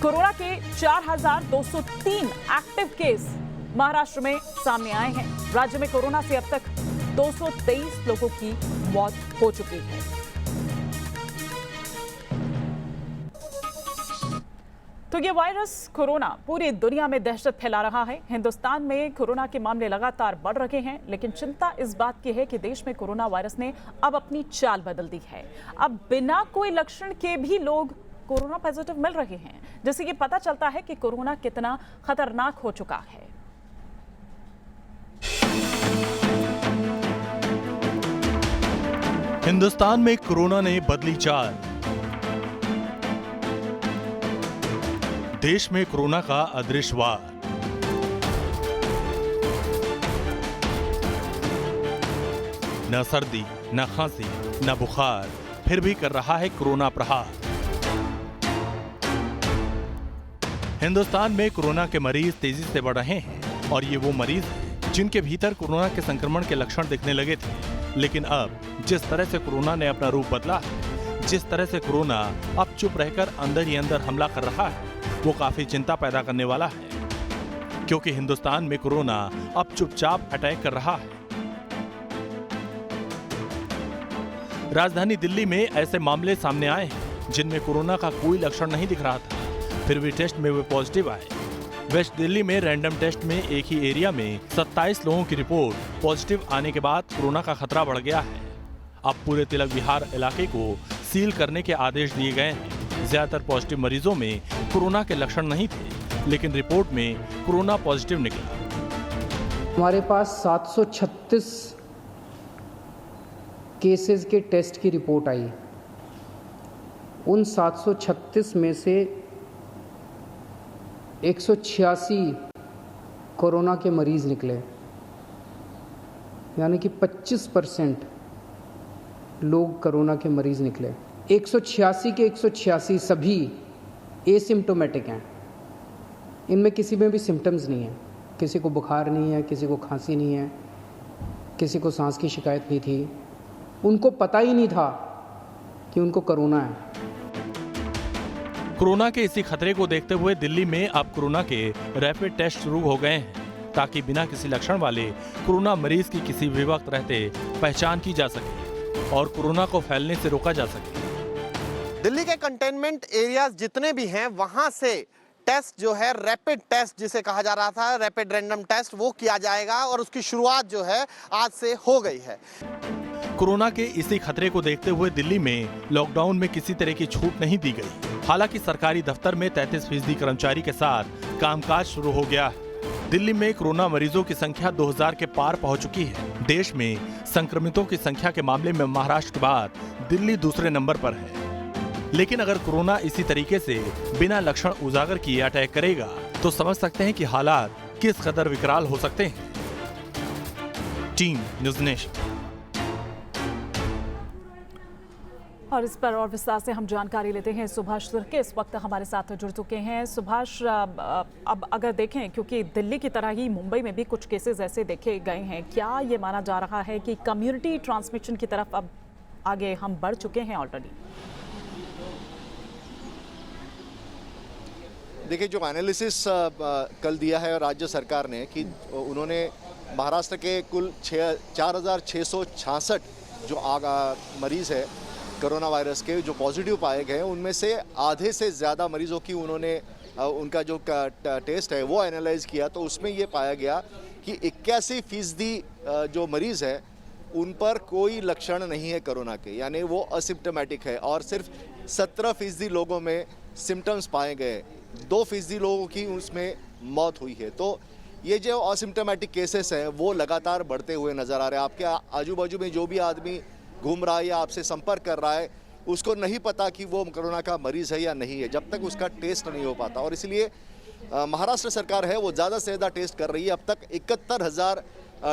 Corona के 4,203 active case Maharashtra में सामने आए हैं। राज्य में कोरोना से अब तक 223 लोगों की मौत हो चुकी है। तो ये वायरस कोरोना पूरी दुनिया में दहशत फैला रहा है। हिंदुस्तान में कोरोना के मामले लगातार बढ़ रहे हैं, लेकिन चिंता इस बात की है कि देश में कोरोना वायरस ने अब अपनी चाल बदल दी है। अब बिना कोई लक्षण के भी लोग कोरोना पॉजिटिव मिल रहे हैं, जिससे ये पता चलता है कि कोरोना कितना खतरनाक हो चुका है। हिंदुस्तान में कोरोना ने बदली चाल। देश में कोरोना का अदृश्य वार। न सर्दी, न खांसी, न बुखार, फिर भी कर रहा है कोरोना प्रहार। हिंदुस्तान में कोरोना के मरीज तेजी से बढ़ रहे हैं और ये वो मरीज हैं जिनके भीतर कोरोना के संक्रमण के लक्षण दिखने लगे थे। लेकिन अब जिस तरह से कोरोना ने अपना रूप बदला है, जिस तरह से कोरोना अब चुप रहकर अंदर ही अंदर हमला कर रहा है, वो काफी चिंता पैदा करने वाला है, क्योंकि हिंदुस्तान में कोरोना अब चुपचाप अटैक कर रहा है। राजधानी दिल्ली में ऐसे मामले सामने आए हैं जिनमें कोरोना का कोई लक्षण नहीं दिख रहा था, फिर भी टेस्ट में वे पॉजिटिव आए। वेस्ट दिल्ली में रैंडम टेस्ट में एक ही एरिया में 27 लोगों की रिपोर्ट पॉजिटिव आने के बाद कोरोना का खतरा बढ़ गया है। अब पूरे तिलक विहार इलाके को सील करने के आदेश दिए गए हैं। ज्यादातर पॉजिटिव मरीजों में कोरोना के लक्षण नहीं थे, लेकिन रिपोर्ट में कोरोना पॉजिटिव निकला। हमारे पास 736 केसेस के टेस्ट की रिपोर्ट आई। उन 736 में से 186 कोरोना के मरीज निकले, यानी कि 25% लोग कोरोना के मरीज निकले। 186 के 186 सभी एसिम्प्टोमेटिक हैं। इनमें किसी में भी सिम्टम्स नहीं है, किसी को बुखार नहीं है, किसी को खांसी नहीं है, किसी को सांस की शिकायत नहीं थी। उनको पता ही नहीं था कि उनको कोरोना है। कोरोना के इसी खतरे को देखते हुए दिल्ली में अब कोरोना के रैपिड टेस्ट शुरू हो गए हैं, ताकि बिना किसी लक्षण वाले कोरोना मरीज की किसी भी वक्त रहते पहचान की जा सके और कोरोना को फैलने से रोका जा सके। दिल्ली के कंटेनमेंट एरियाज जितने भी हैं, वहां से टेस्ट जो है रैपिड टेस्ट जिसे कहा जा रहा था, रैपिड रैंडम टेस्ट, वो किया जाएगा और उसकी शुरुआत जो है आज से हो गई है। कोरोना के इसी खतरे को देखते हुए दिल्ली में लॉकडाउन में किसी तरह की छूट नहीं दी गई। हालांकि सरकारी दफ्तर में 33% कर्मचारी के साथ कामकाज शुरू हो गया है। दिल्ली में कोरोना मरीजों की संख्या 2000 के पार पहुंच चुकी है। देश में संक्रमितों की संख्या के मामले में महाराष्ट्र के बाद दिल्ली दूसरे नंबर पर है। लेकिन अगर कोरोना इसी तरीके से बिना लक्षण उजागर किए अटैक करेगा, तो समझ सकते हैं कि हालात किस कदर विकराल हो सकते हैं। Team news nation. और इस पर और विस्तार से हम जानकारी लेते हैं। सुभाष तुर्के इस वक्त हमारे साथ जुड़ चुके हैं। सुभाष, अब अगर देखें, क्योंकि दिल्ली की तरह ही मुंबई में भी कुछ केसेस ऐसे देखे गए हैं, क्या ये माना जा रहा है कि कम्युनिटी ट्रांसमिशन की तरफ अब आगे हम बढ़ चुके हैं ऑलरेडी? देखिए, जो एनालिसिस कल दिया है राज्य सरकार ने कि उन्होंने महाराष्ट्र के कुल 4,666 जो मरीज़ है कोरोना वायरस के जो पॉजिटिव पाए गए, उनमें से आधे से ज़्यादा मरीज़ों की उन्होंने उनका जो टेस्ट है वो एनालाइज किया, तो उसमें ये पाया गया कि 81% जो मरीज़ है उन पर कोई लक्षण नहीं है कोरोना के, यानी वो असिम्प्टोमेटिक है, और सिर्फ 17% लोगों में सिम्टम्स पाए गए। 2% लोगों की उसमें मौत हुई है। तो ये जो असिम्प्टोमेटिक केसेस हैं वो लगातार बढ़ते हुए नज़र आ रहे हैं। आपके आजू बाजू में जो भी आदमी घूम रहा है या आपसे संपर्क कर रहा है, उसको नहीं पता कि वो कोरोना का मरीज़ है या नहीं है, जब तक उसका टेस्ट नहीं हो पाता। और इसलिए महाराष्ट्र सरकार है वो ज़्यादा से ज़्यादा टेस्ट कर रही है। अब तक 71,000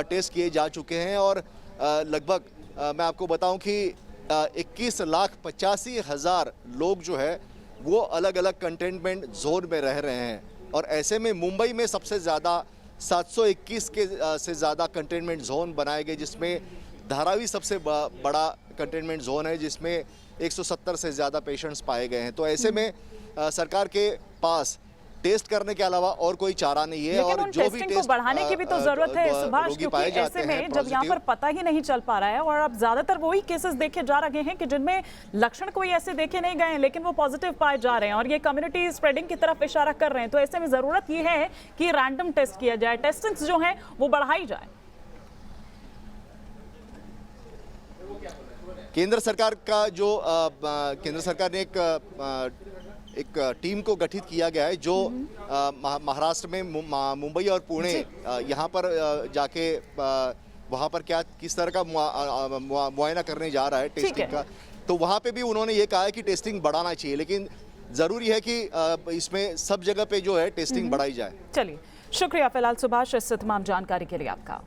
टेस्ट किए जा चुके हैं और लगभग मैं आपको बताऊं कि 21,85,000 लोग जो है वो अलग अलग कंटेनमेंट जोन में रह रहे हैं। और ऐसे में मुंबई में सबसे ज़्यादा 721 के से ज़्यादा कंटेनमेंट जोन बनाए गए, जिसमें धारावी सबसे बड़ा कंटेनमेंट जोन है जिसमें 170 से ज़्यादा पेशेंट्स पाए गए हैं। तो ऐसे में सरकार के पास टेस्ट करने के अलावा और कोई चारा नहीं है। लेकिन और उन जो भी टेस्टिंग को टेस्ट बढ़ाने की भी तो जरूरत है सुभाष, रोगी क्योंकि पाए जाते ऐसे हैं में जब यहाँ पर पॉजिटिव, पता ही नहीं चल पा रहा है और अब ज्यादातर वही केसेस देखे जा रहे हैं कि जिनमें लक्षण कोई ऐसे देखे नहीं गए हैं लेकिन वो पॉजिटिव पाए जा रहे हैं और ये कम्युनिटी स्प्रेडिंग की तरफ इशारा कर रहे हैं, तो ऐसे में जरूरत ये है कि रैंडम टेस्ट किया जाए, टेस्टिंग जो है वो बढ़ाई जाए। केंद्र सरकार का जो केंद्र सरकार ने एक टीम को गठित किया गया है जो महाराष्ट्र में मुंबई और पुणे यहाँ पर जाके वहाँ पर क्या किस तरह का मुआयना करने जा रहा है टेस्टिंग का, तो वहाँ पे भी उन्होंने ये कहा है कि टेस्टिंग बढ़ाना चाहिए, लेकिन ज़रूरी है कि इसमें सब जगह पे जो है टेस्टिंग बढ़ाई जाए। चलिए, शुक्रिया फिलहाल सुभाष इस तमाम जानकारी के लिए आपका।